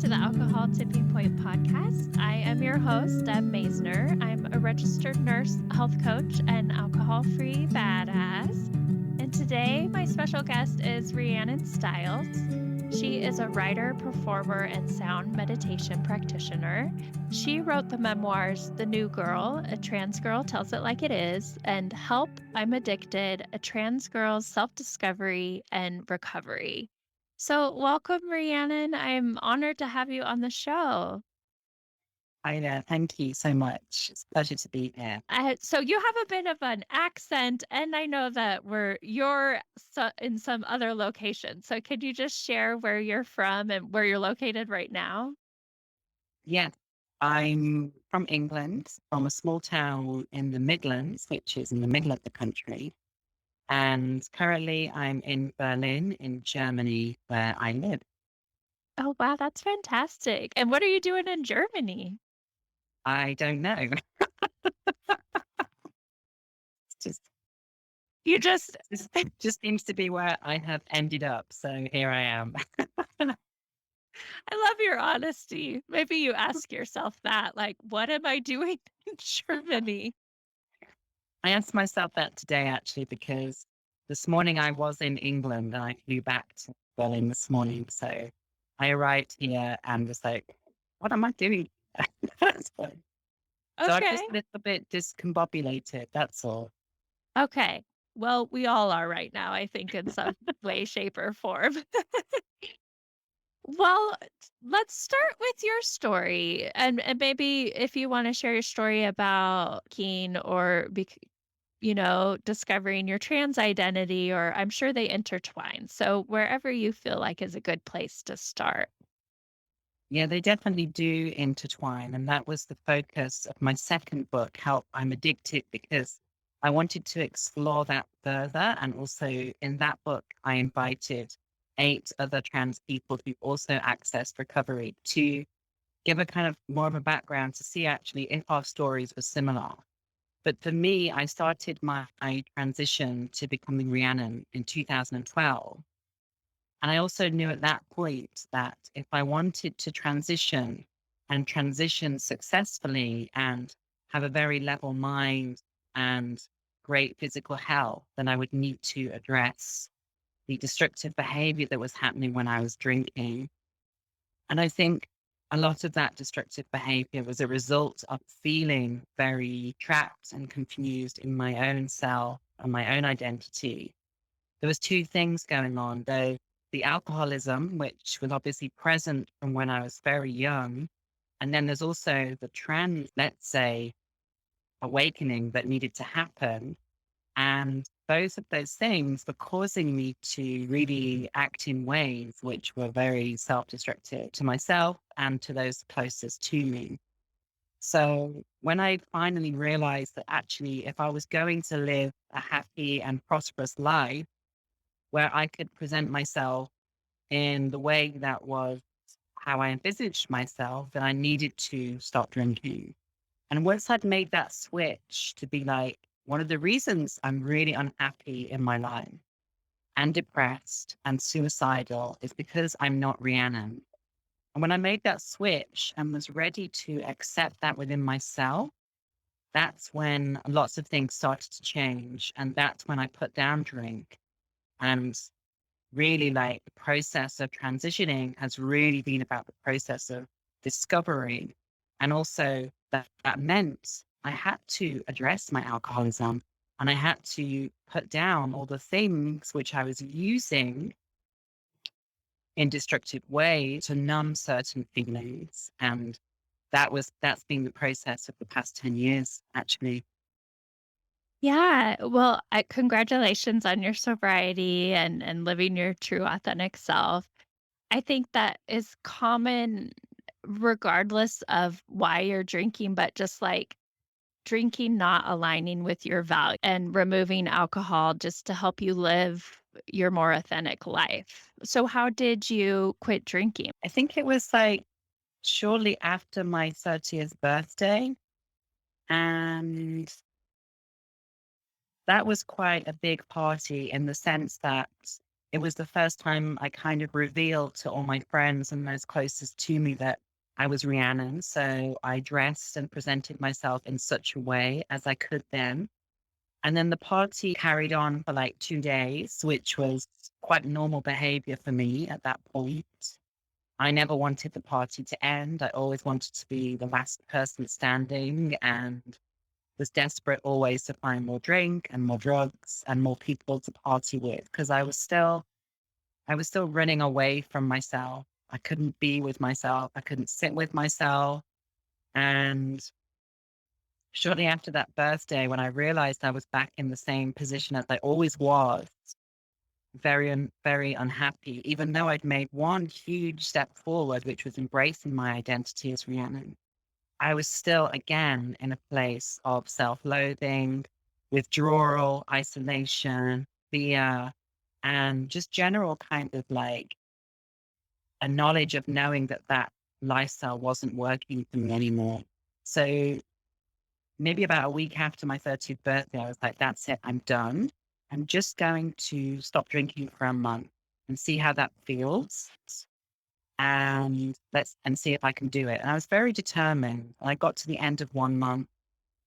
to the Alcohol Tipping Point podcast. I am your host, Deb Maisner. I'm a registered nurse, health coach, and alcohol free badass. And today, my special guest is Rhyannon Styles. She is a writer, performer, and sound meditation practitioner. She wrote the memoirs The New Girl, A Trans Girl Tells It Like It Is, and Help, I'm Addicted, A Trans Girl's Self Discovery and Recovery. So, welcome, Rhiannon. I'm honored to have you on the show. Hi there. Thank you so much. It's a pleasure to be here. So you have a bit of an accent, and I know that you're in some other location. So, could you just share where you're from and where you're located right now? Yeah, I'm from England, from a small town in the Midlands, which is in the middle of the country. And currently I'm in Berlin, in Germany, where I live. Oh, wow, that's fantastic. And what are you doing in Germany? I don't know. It's You just, just, just seems to be where I have ended up. So here I am. I love your honesty. Maybe you ask yourself that, like, what am I doing in Germany? I asked myself that today, actually, because this morning I was in England and I flew back to Berlin this morning. So I arrived here and was like, what am I doing? so, so I'm Okay. just a little bit discombobulated. That's all. Okay. Well, we all are right now, I think, in some way, shape, or form. Well, let's start with your story. And maybe if you want to share your story about Keen or, discovering your trans identity, or I'm sure they intertwine. So wherever you feel like is a good place to start. Yeah, they definitely do intertwine. And that was the focus of my second book, Help, I'm Addicted, because I wanted to explore that further. And also in that book, I invited 8 other trans people who also accessed recovery to give a kind of more of a background to see actually if our stories were similar. But for me, I started my transition to becoming Rhiannon in 2012. And I also knew at that point that if I wanted to transition and transition successfully and have a very level mind and great physical health, then I would need to address the destructive behavior that was happening when I was drinking. And I think a lot of that destructive behavior was a result of feeling very trapped and confused in my own self and my own identity. There was 2 things going on, though. The alcoholism, which was obviously present from when I was very young. And then there's also the trans, let's say, awakening that needed to happen. And both of those things were causing me to really act in ways which were very self-destructive to myself and to those closest to me. So when I finally realized that actually, if I was going to live a happy and prosperous life where I could present myself in the way that was how I envisaged myself, then I needed to stop drinking. And once I'd made that switch to be like, one of the reasons I'm really unhappy in my life and depressed and suicidal is because I'm not Rhiannon. And when I made that switch and was ready to accept that within myself, that's when lots of things started to change. And that's when I put down drink. And really, like, the process of transitioning has really been about the process of discovery. And also that meant I had to address my alcoholism and I had to put down all the things which I was using in destructive ways to numb certain feelings. And that's been the process of the past 10 years, actually. Yeah, well, congratulations on your sobriety and living your true authentic self. I think that is common regardless of why you're drinking, but just like drinking not aligning with your value and removing alcohol just to help you live your more authentic life. So how did you quit drinking? I think it was like shortly after my 30th birthday. And that was quite a big party in the sense that it was the first time I kind of revealed to all my friends and those closest to me that I was Rhiannon. So I dressed and presented myself in such a way as I could then. And then the party carried on for like 2 days, which was quite normal behavior for me at that point. I never wanted the party to end. I always wanted to be the last person standing and was desperate always to find more drink and more drugs and more people to party with because I was still running away from myself. I couldn't be with myself. I couldn't sit with myself. And shortly after that birthday, when I realized I was back in the same position as I always was, very unhappy, even though I'd made one huge step forward, which was embracing my identity as Rhiannon, I was still again in a place of self-loathing, withdrawal, isolation, fear, and just general kind of like a knowledge of knowing that that lifestyle wasn't working for me anymore. So maybe about a week after my 30th birthday, I was like, that's it, I'm done. I'm just going to stop drinking for a month and see how that feels. And see if I can do it. And I was very determined. I got to the end of 1 month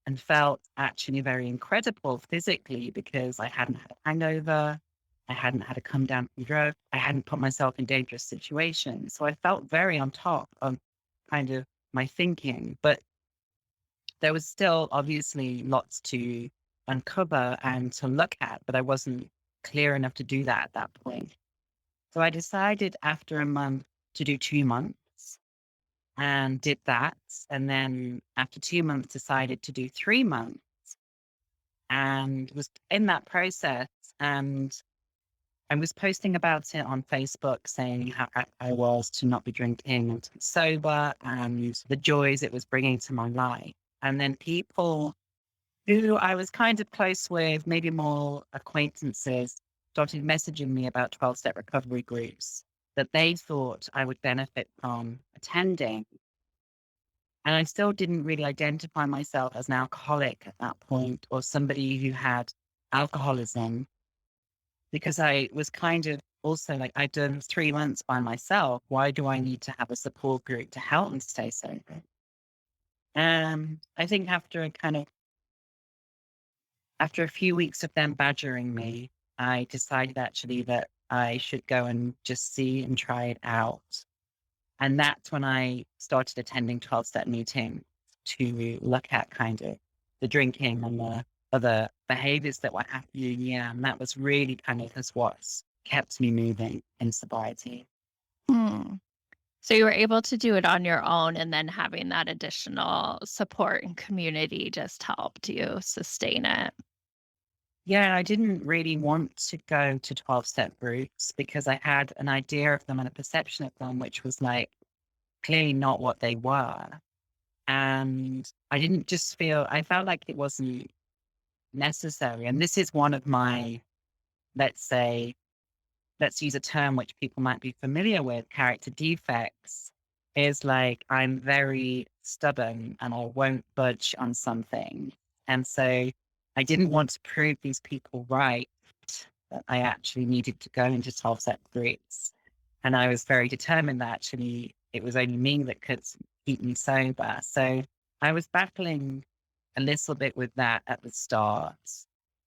and felt actually very incredible physically because I hadn't had a hangover. I hadn't had a come down from drugs. I hadn't put myself in dangerous situations. So I felt very on top of kind of my thinking, but there was still obviously lots to uncover and to look at, but I wasn't clear enough to do that at that point. So I decided after a month to do 2 months and did that. And then after 2 months, decided to do 3 months and was in that process. And I was posting about it on Facebook saying how happy I was to not be drinking and to be sober and the joys it was bringing to my life. And then people who I was kind of close with, maybe more acquaintances, started messaging me about 12-step recovery groups that they thought I would benefit from attending. And I still didn't really identify myself as an alcoholic at that point or somebody who had alcoholism because I was kind of also like, I'd done 3 months by myself. Why do I need to have a support group to help me stay sober? I think after a few weeks of them badgering me, I decided actually that I should go and just see and try it out. And that's when I started attending 12-step meetings to look at kind of the drinking and the other behaviors that were happening. Yeah. And that was really kind of just what's kept me moving in sobriety. Hmm. So you were able to do it on your own, and then having that additional support and community just helped you sustain it. Yeah, I didn't really want to go to 12-step groups because I had an idea of them and a perception of them, which was like clearly not what they were. And I felt like it wasn't necessary. And this is one of my, let's say, let's use a term which people might be familiar with, character defects, is like I'm very stubborn and I won't budge on something. And so I didn't want to prove these people right that I actually needed to go into 12-step groups. And I was very determined that actually it was only me that could keep me sober. So I was battling a little bit with that at the start.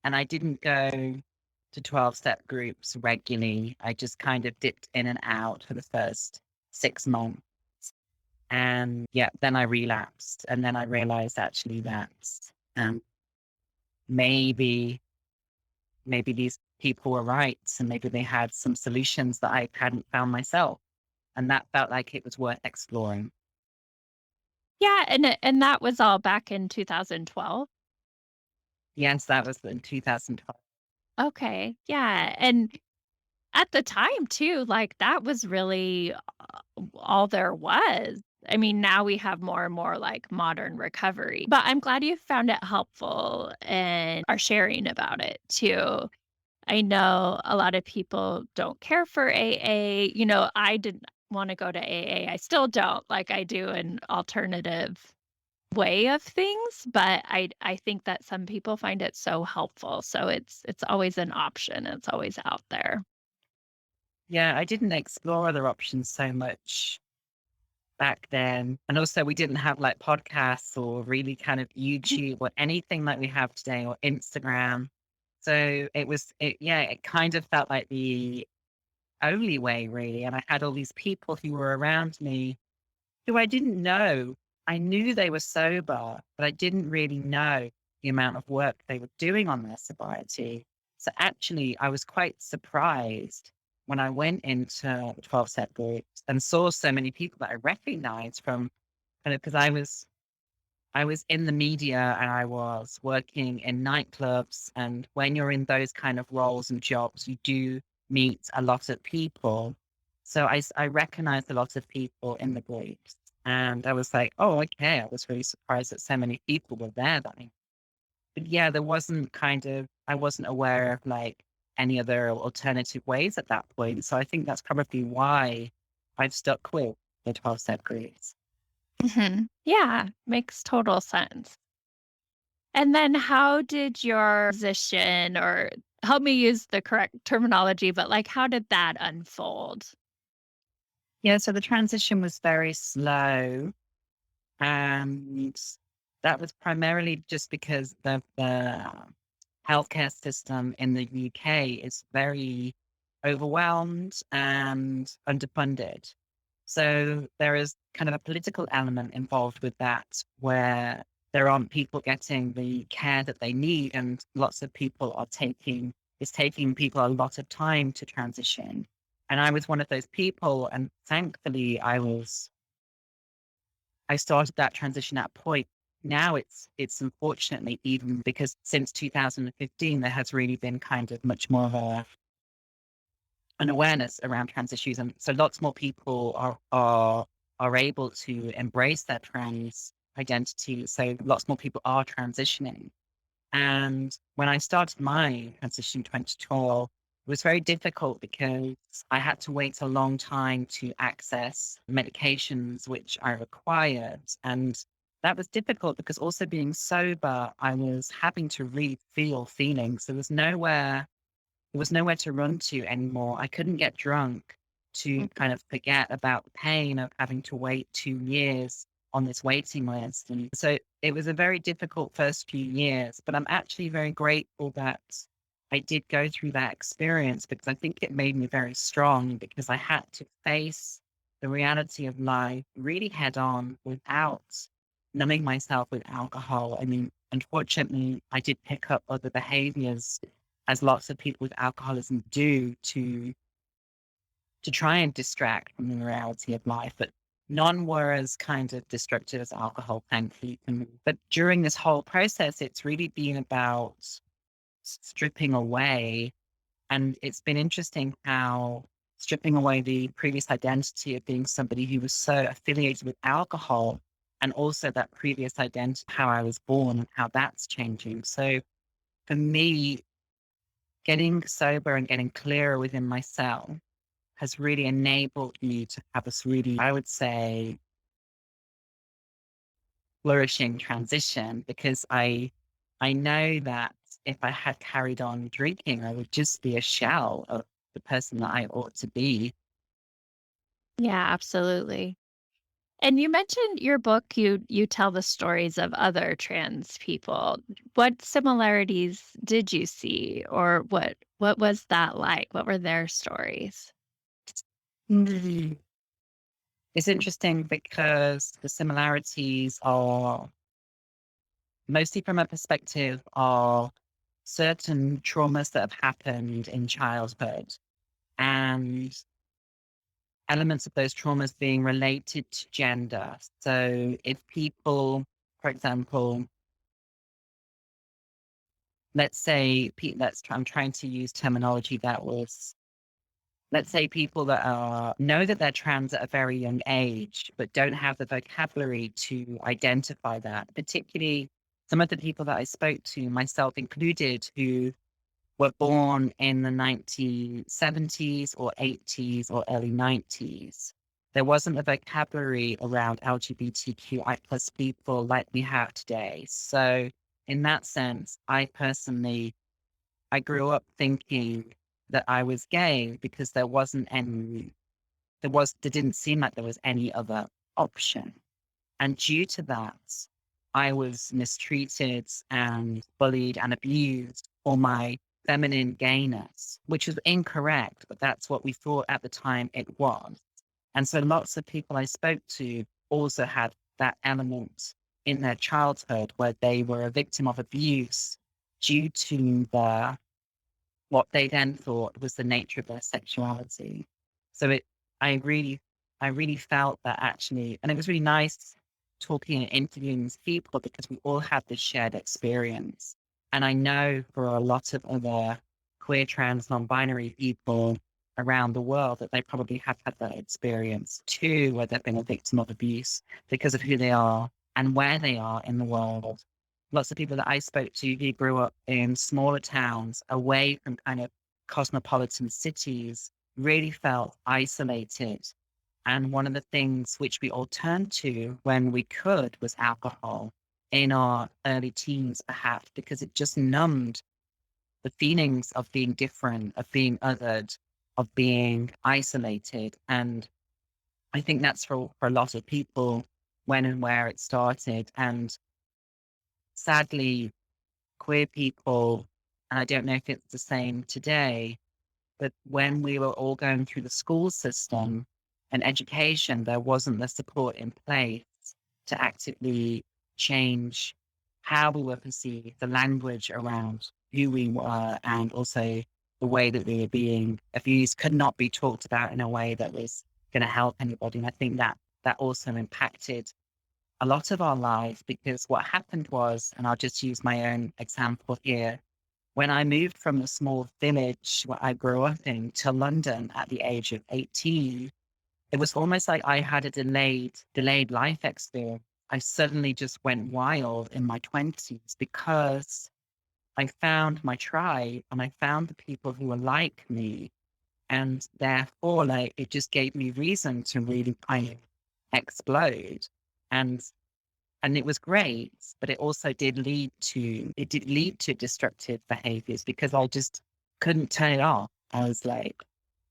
And I didn't go to 12-step groups regularly. I just kind of dipped in and out for the first 6 months. And yeah, then I relapsed. And then I realized actually that um, maybe, maybe these people were right. And maybe they had some solutions that I hadn't found myself. And that felt like it was worth exploring. Yeah, and that was all back in 2012? Yes, that was in 2012. Okay, yeah, and at the time too, like, that was really all there was. I mean, now we have more and more, like, modern recovery, but I'm glad you found it helpful and are sharing about it too. I know a lot of people don't care for AA. I didn't wanna go to AA. I still don't, like, I do an alternative way of things, but I think that some people find it so helpful, so it's always an option, it's always out there. Yeah, I didn't explore other options so much back then. And also we didn't have like podcasts or really kind of YouTube or anything like we have today or Instagram. So it kind of felt like the only way really. And I had all these people who were around me who I didn't know. I knew they were sober, but I didn't really know the amount of work they were doing on their sobriety. So actually, I was quite surprised when I went into 12 step groups and saw so many people that I recognized from kind of because I was in the media and I was working in nightclubs. And when you're in those kind of roles and jobs, you do meet a lot of people. So I recognized a lot of people in the groups. And I was like, oh, okay. I was really surprised that so many people were there. But yeah, there wasn't I wasn't aware of like any other alternative ways at that point. So I think that's probably why I've stuck with the 12 step groups. Yeah, makes total sense. And then how did your position, or help me use the correct terminology, but like how did that unfold? Yeah, so the transition was very slow. And that was primarily just because the healthcare system in the UK is very overwhelmed and underfunded. So there is kind of a political element involved with that where there aren't people getting the care that they need, and lots of people it's taking people a lot of time to transition. And I was one of those people, and thankfully I started that transition at a point. Now it's unfortunately, even because since 2015 there has really been kind of much more of an awareness around trans issues, and so lots more people are able to embrace their trans identity. So lots more people are transitioning. And when I started my transition in 2012, it was very difficult because I had to wait a long time to access medications which I required. And that was difficult because also being sober, I was having to really feel feelings. There was nowhere to run to anymore. I couldn't get drunk to kind of forget about the pain of having to wait 2 years on this waiting list. And so it was a very difficult first few years, but I'm actually very grateful that I did go through that experience because I think it made me very strong because I had to face the reality of life really head on without numbing myself with alcohol. I mean, unfortunately, I did pick up other behaviors as lots of people with alcoholism do to try and distract from the reality of life. But none were as kind of destructive as alcohol, thankfully. But during this whole process, it's really been about stripping away. And it's been interesting how stripping away the previous identity of being somebody who was so affiliated with alcohol, and also that previous identity, how I was born and how that's changing. So for me, getting sober and getting clearer within myself has really enabled me to have this really, I would say, flourishing transition because I know that if I had carried on drinking, I would just be a shell of the person that I ought to be. Yeah, absolutely. And you mentioned your book, you tell the stories of other trans people. What similarities did you see, or what was that like? What were their stories? Mm. It's interesting because the similarities are mostly from a perspective of certain traumas that have happened in childhood and elements of those traumas being related to gender. So if people, for example, let's say, I'm trying to use terminology that was, let's say people that know that they're trans at a very young age, but don't have the vocabulary to identify that, particularly some of the people that I spoke to, myself included, who were born in the 1970s or 80s or early 90s. There wasn't a vocabulary around LGBTQI plus people like we have today. So in that sense, I grew up thinking that I was gay because there didn't seem like there was any other option. And due to that, I was mistreated and bullied and abused for my feminine gayness, which was incorrect, but that's what we thought at the time it was. And so lots of people I spoke to also had that element in their childhood where they were a victim of abuse due to what they then thought was the nature of their sexuality. So I really, I really felt that actually, and it was really nice talking and interviewing these people because we all had this shared experience. And I know for a lot of other queer, trans, non-binary people around the world that they probably have had that experience too, where they've been a victim of abuse because of who they are and where they are in the world. Lots of people that I spoke to who grew up in smaller towns away from kind of cosmopolitan cities really felt isolated. And one of the things which we all turned to when we could was alcohol in our early teens, perhaps, because it just numbed the feelings of being different, of being othered, of being isolated. And I think that's for a lot of people when and where it started. And sadly, queer people, and I don't know if it's the same today, but when we were all going through the school system and education, there wasn't the support in place to actively change how we were perceived, the language around who we were, and also the way that we were being abused could not be talked about in a way that was going to help anybody. And I think that also impacted a lot of our lives because what happened was, and I'll just use my own example here, when I moved from the small village where I grew up in to London at the age of 18, it was almost like I had a delayed life experience. I suddenly just went wild in my 20s because I found my tribe and I found the people who were like me. And therefore, like, it just gave me reason to really kind of explode. And and it was great, but it did lead to destructive behaviors because I just couldn't turn it off. I was like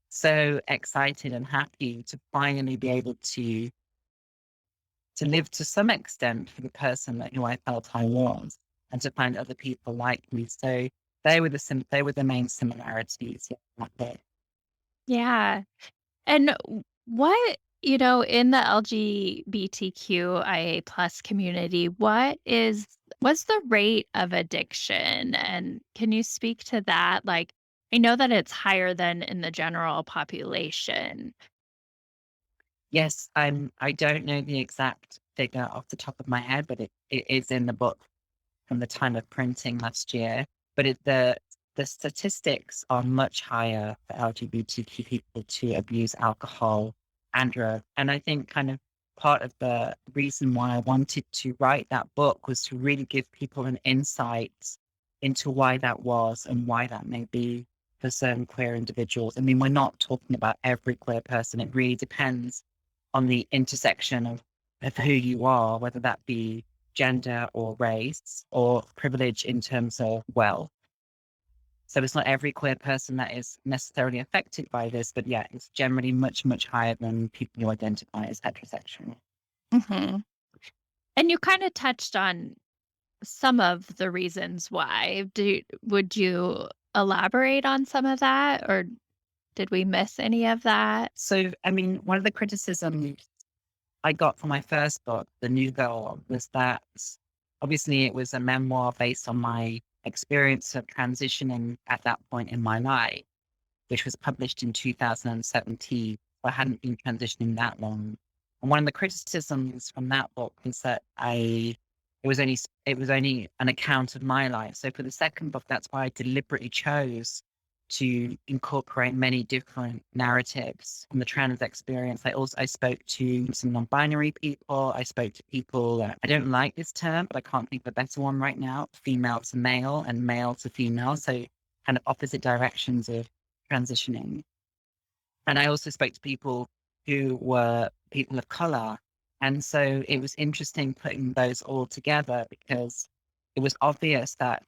so excited and happy to finally be able to live to some extent for the person that who I felt I was and to find other people like me. So they were the main similarities. Yeah, that Yeah. And what, in the LGBTQIA plus community, what's the rate of addiction? And can you speak to that? Like, I know that it's higher than in the general population. Yes, I don't know the exact figure off the top of my head, but it is in the book from the time of printing last year. But the statistics are much higher for LGBTQ people to abuse alcohol and drugs. And I think kind of part of the reason why I wanted to write that book was to really give people an insight into why that was and why that may be for certain queer individuals. I mean, we're not talking about every queer person. It really depends on the intersection of who you are, whether that be gender or race or privilege in terms of wealth. So it's not every queer person that is necessarily affected by this, but yeah, it's generally much, much higher than people who identify as heterosexual. Hmm. And you kind of touched on some of the reasons why. Would you elaborate on some of that, or did we miss any of that? So, I mean, one of the criticisms I got for my first book, The New Girl, was that obviously it was a memoir based on my experience of transitioning at that point in my life, which was published in 2017. I hadn't been transitioning that long. And one of the criticisms from that book was that it was only an account of my life. So for the second book, that's why I deliberately chose to incorporate many different narratives from the trans experience. I spoke to some non-binary people. I spoke to people I don't like this term, but I can't think of a better one right now, female to male and male to female. So kind of opposite directions of transitioning. And I also spoke to people who were people of color. And so it was interesting putting those all together because it was obvious that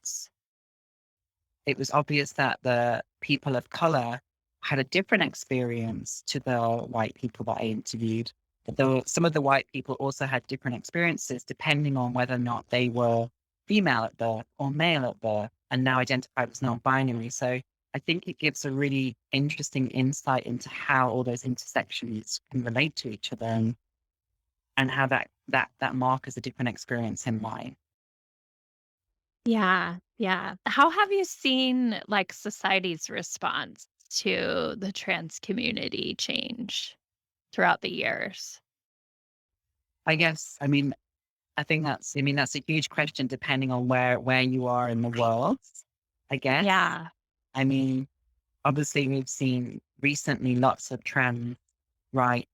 it was obvious that the people of color had a different experience to the white people that I interviewed. But there were, some of the white people also had different experiences depending on whether or not they were female at birth or male at birth and now identified as non-binary. So I think it gives a really interesting insight into how all those intersections can relate to each other and how that mark is a different experience in mine. Yeah, yeah. How have you seen, like, society's response to the trans community change throughout the years? I guess, I mean, that's a huge question depending on where you are in the world, I guess. Yeah. I mean, obviously we've seen recently lots of trans rights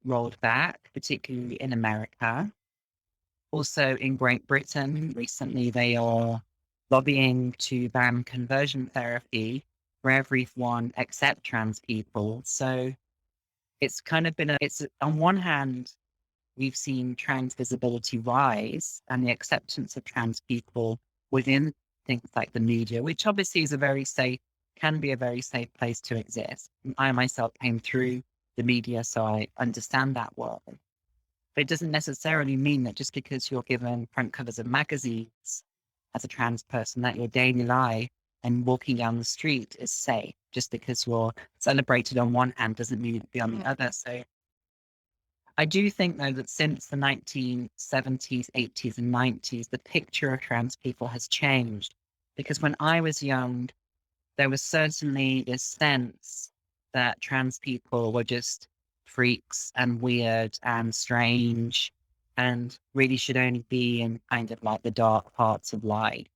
rolled back, particularly in America. Also in Great Britain, recently they are lobbying to ban conversion therapy for everyone except trans people. So it's kind of been it's on one hand, we've seen trans visibility rise and the acceptance of trans people within things like the media, which obviously is can be a very safe place to exist. I myself came through the media, so I understand that world. But it doesn't necessarily mean that just because you're given front covers of magazines as a trans person, that your daily life and walking down the street is safe. Just because you're celebrated on one hand doesn't mean it'll be on the other. So I do think, though, that since the 1970s, 80s, and 90s, the picture of trans people has changed. Because when I was young, there was certainly this sense that trans people were just freaks and weird and strange and really should only be in kind of like the dark parts of life.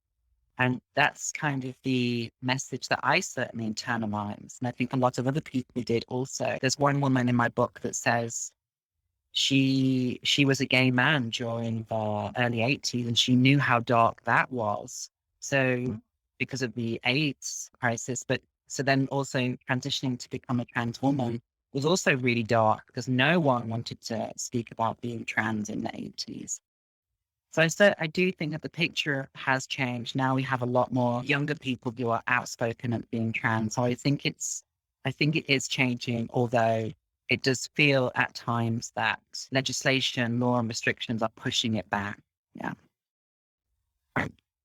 And that's kind of the message that I certainly internalized. And I think a lot of other people did also. There's one woman in my book that says, she was a gay man during the early 80s and she knew how dark that was. So because of the AIDS crisis, but so then also transitioning to become a trans woman was also really dark because no one wanted to speak about being trans in the 80s. So I do think that the picture has changed. Now we have a lot more younger people who are outspoken at being trans. So I think it is changing, although it does feel at times that legislation, law and restrictions are pushing it back. Yeah.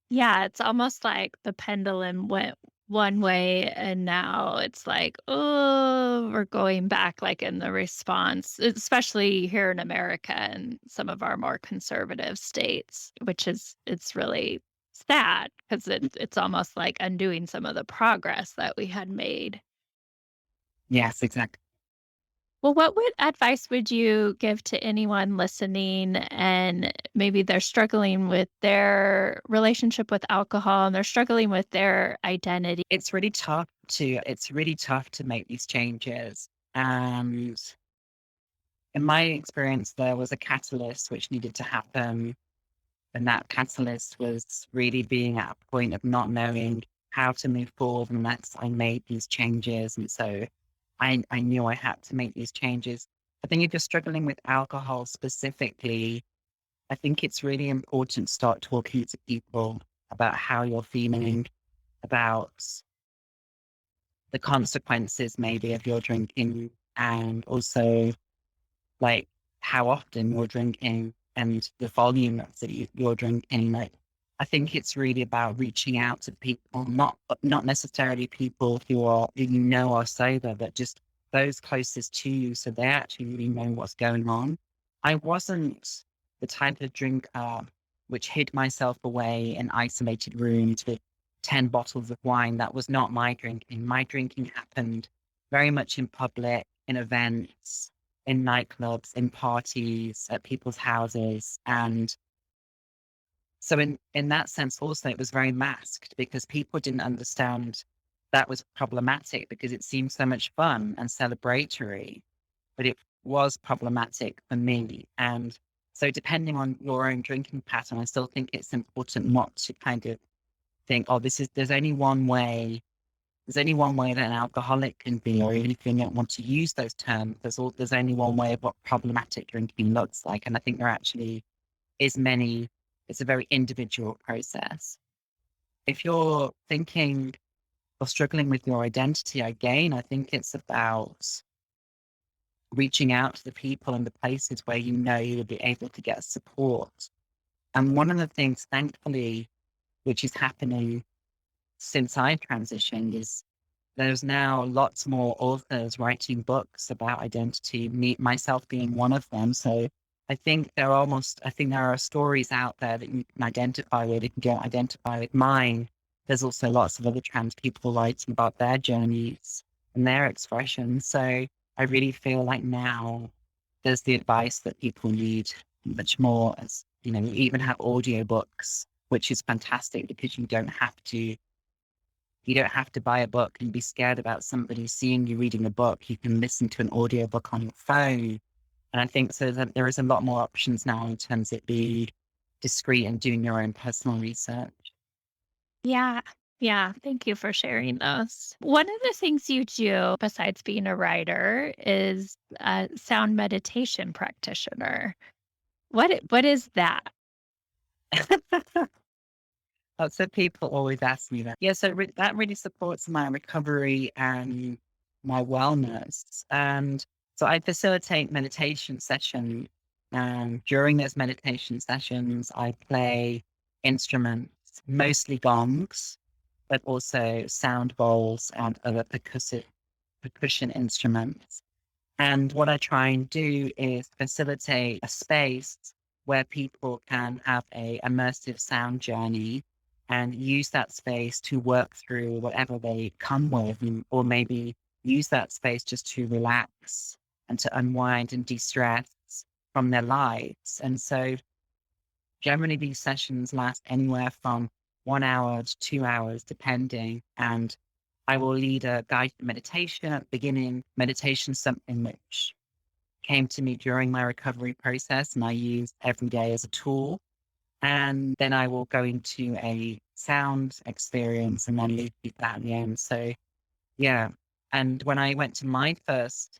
Yeah, it's almost like the pendulum went one way and now it's like, "Oh, we're going back," like, in the response, especially here in America and some of our more conservative states, which is it's really sad because it's almost like undoing some of the progress that we had made. Yes, exactly. Well, advice would you give to anyone listening and maybe they're struggling with their relationship with alcohol and they're struggling with their identity? It's really tough to make these changes. And in my experience, there was a catalyst which needed to happen. And that catalyst was really being at a point of not knowing how to move forward unless I made these changes. And so I knew I had to make these changes. I think if you're struggling with alcohol specifically, I think it's really important to start talking to people about how you're feeling, about the consequences maybe of your drinking, and also like how often you're drinking and the volume that you're drinking. Like, I think it's really about reaching out to people, not necessarily people who you know are sober, but just those closest to you, so they actually really know what's going on. I wasn't the type of drinker which hid myself away in isolated rooms with 10 bottles of wine. That was not my drinking. My drinking happened very much in public, in events, in nightclubs, in parties, at people's houses. And so in that sense, also, it was very masked because people didn't understand that was problematic because it seemed so much fun and celebratory, but it was problematic for me. And so depending on your own drinking pattern, I still think it's important not to kind of think, oh, there's only one way that an alcoholic can be, or even if you don't want to use those terms, there's only one way of what problematic drinking looks like. And I think there actually is it's a very individual process. If you're thinking or struggling with your identity, again, I think it's about reaching out to the people and the places where you know you will be able to get support. And one of the things, thankfully, which is happening since I transitioned is there's now lots more authors writing books about identity, myself being one of them. So I think there are stories out there that you can identify with. If you don't identify with mine, there's also lots of other trans people writing about their journeys and their expressions. So I really feel like now there's the advice that people need much more. As you know, you even have audiobooks, which is fantastic because you don't have to buy a book and be scared about somebody seeing you reading a book. You can listen to an audiobook on your phone. And I think so that there is a lot more options now in terms of being discreet and doing your own personal research. Yeah. Yeah. Thank you for sharing those. One of the things you do besides being a writer is a sound meditation practitioner. What is that? So people always ask me that. Yeah, so that really supports my recovery and my wellness. And so I facilitate meditation sessions. And during those meditation sessions, I play instruments, mostly gongs, but also sound bowls and other percussion instruments. And what I try and do is facilitate a space where people can have a immersive sound journey and use that space to work through whatever they come with, or maybe use that space just to relax and to unwind and de-stress from their lives. And so generally these sessions last anywhere from 1 hour to 2 hours, depending. And I will lead a guided meditation at the beginning. Meditation is something which came to me during my recovery process and I use every day as a tool. And then I will go into a sound experience and then leave that at the end. So yeah. And when I went to my first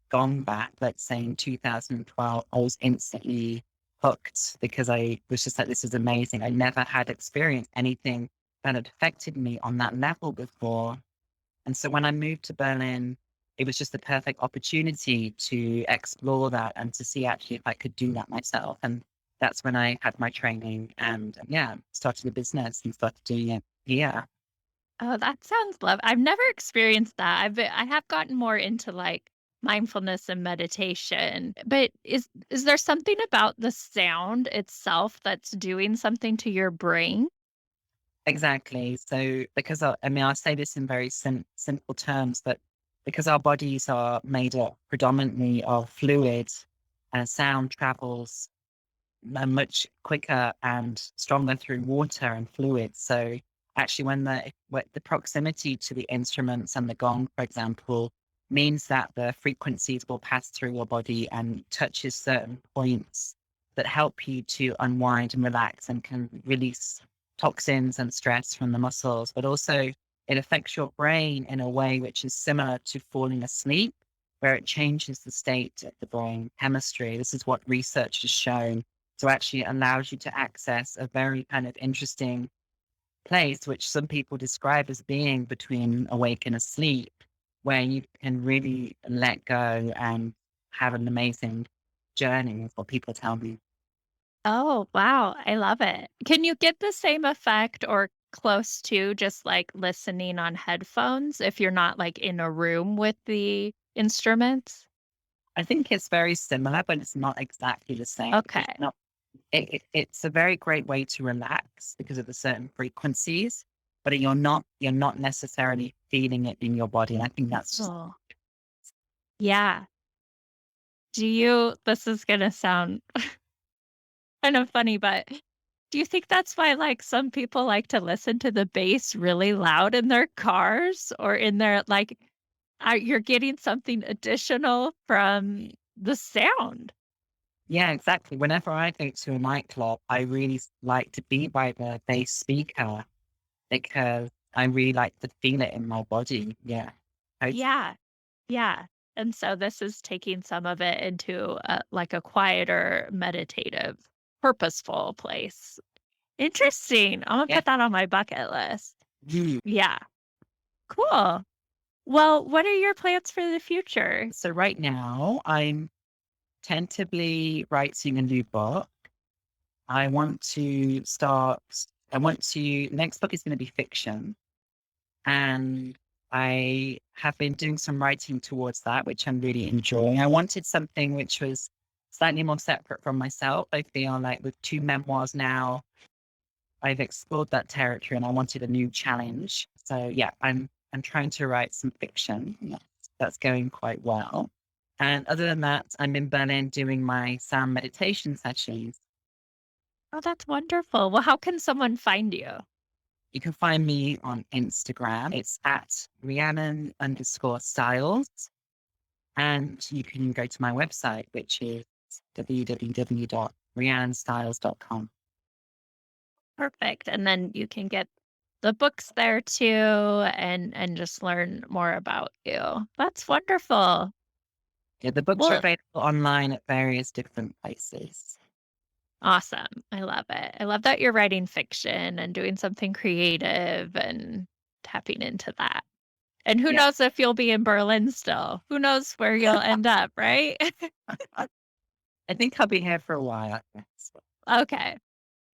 gone back, let's say in 2012, I was instantly hooked because I was just like, this is amazing. I never had experienced anything that had affected me on that level before. And so when I moved to Berlin, it was just the perfect opportunity to explore that and to see actually if I could do that myself. And that's when I had my training and yeah, started a business and started doing it. Yeah. Oh, that sounds I've never experienced that. I have gotten more into like mindfulness and meditation. But is there something about the sound itself that's doing something to your brain? Exactly. So, because I mean, I say this in very simple terms, but because our bodies are made up predominantly of fluid, and sound travels much quicker and stronger through water and fluids. So, actually, when the proximity to the instruments and the gong, for example, means that the frequencies will pass through your body and touches certain points that help you to unwind and relax and can release toxins and stress from the muscles, but also it affects your brain in a way which is similar to falling asleep, where it changes the state of the brain chemistry. This is what research has shown. So actually it allows you to access a very kind of interesting place, which some people describe as being between awake and asleep, where you can really let go and have an amazing journey, is what people tell me. Oh, wow. I love it. Can you get the same effect or close to just like listening on headphones if you're not like in a room with the instruments? I think it's very similar, but it's not exactly the same because Okay. it's a very great way to relax because of the certain frequencies, but you're not necessarily feeling it in your body. And I think that's just Oh, yeah. This is going to sound kind of funny, but do you think that's why like some people like to listen to the bass really loud in their cars or in their like you're getting something additional from the sound? yeah, exactly. Whenever I go to a nightclub, I really like to be by the bass speaker because I really like to feel it in my body. Yeah. Yeah. Yeah. And so this is taking some of it into like a quieter, meditative, purposeful place. Interesting. I'm gonna Yeah. put that on my bucket list. Mm. Yeah. Cool. Well, what are your plans for the future? So right now, I'm tentatively writing a new book. I want to start, next book is going to be fiction. And I have been doing some writing towards that, which I'm really enjoying. I wanted something which was slightly more separate from myself. I feel like with 2 memoirs now, I've explored that territory and I wanted a new challenge. So yeah, I'm trying to write some fiction. That's going quite well. And other than that, I'm in Berlin doing my sound meditation sessions. Oh, that's wonderful. Well, how can someone find you? You can find me on Instagram. It's at Rhyannon_Styles. And you can go to my website, which is www.rhyannonstyles.com. Perfect. And then you can get the books there too and just learn more about you. That's wonderful. Yeah, the books are Well, available online at various different places. awesome. I love it. I love that you're writing fiction and doing something creative and tapping into that. And who Yeah. knows if you'll be in Berlin still? Who knows where you'll end up, right? I think I'll be here for a while. Yes. Okay.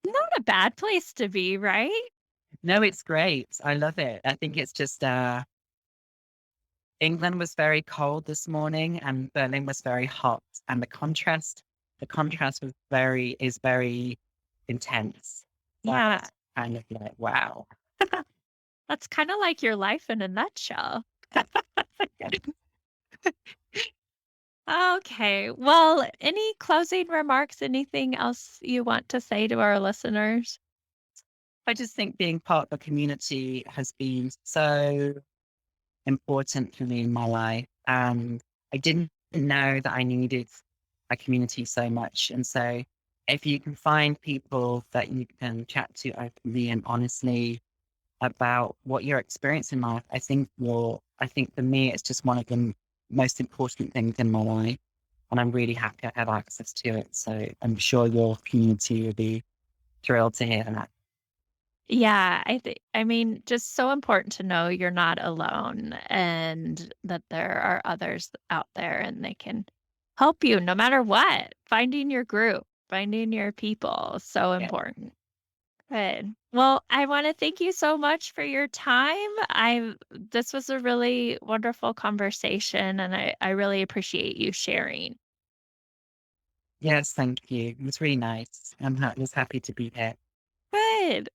Not a bad place to be, right? No, it's great. I love it. I think it's just England was very cold this morning and Berlin was very hot. And the contrast is very intense. Yeah. That's kind of like, wow. That's kind of like your life in a nutshell. Okay. Well, any closing remarks, anything else you want to say to our listeners? I just think being part of a community has been so important for me in my life. And I didn't know that I needed a community so much. And so if you can find people that you can chat to openly and honestly about what you're experiencing in life, I think for me, it's just one of the most important things in my life. And I'm really happy I have access to it. So I'm sure your community will be thrilled to hear that. Yeah, I mean, just so important to know you're not alone and that there are others out there and they can help you no matter what. Finding your group, finding your people, so Yeah. important. Good. Well, I want to thank you so much for your time. This was a really wonderful conversation and I really appreciate you sharing. Yes, thank you. It was really nice. I was happy to be here. Good.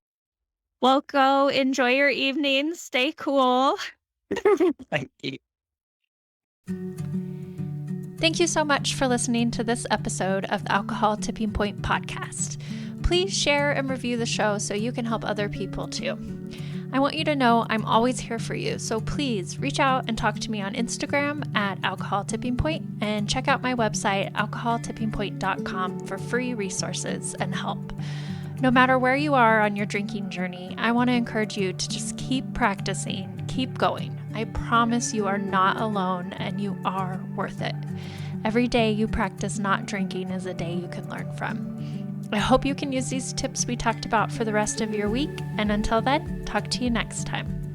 Well, go enjoy your evening. Stay cool. Thank you. Thank you so much for listening to this episode of the Alcohol Tipping Point podcast. Please share and review the show so you can help other people too. I want you to know I'm always here for you, so please reach out and talk to me on Instagram at Alcohol Tipping Point and check out my website, alcoholtippingpoint.com, for free resources and help. No matter where you are on your drinking journey, I want to encourage you to just keep practicing, keep going. I promise you are not alone and you are worth it. Every day you practice not drinking is a day you can learn from. I hope you can use these tips we talked about for the rest of your week, and until then, talk to you next time.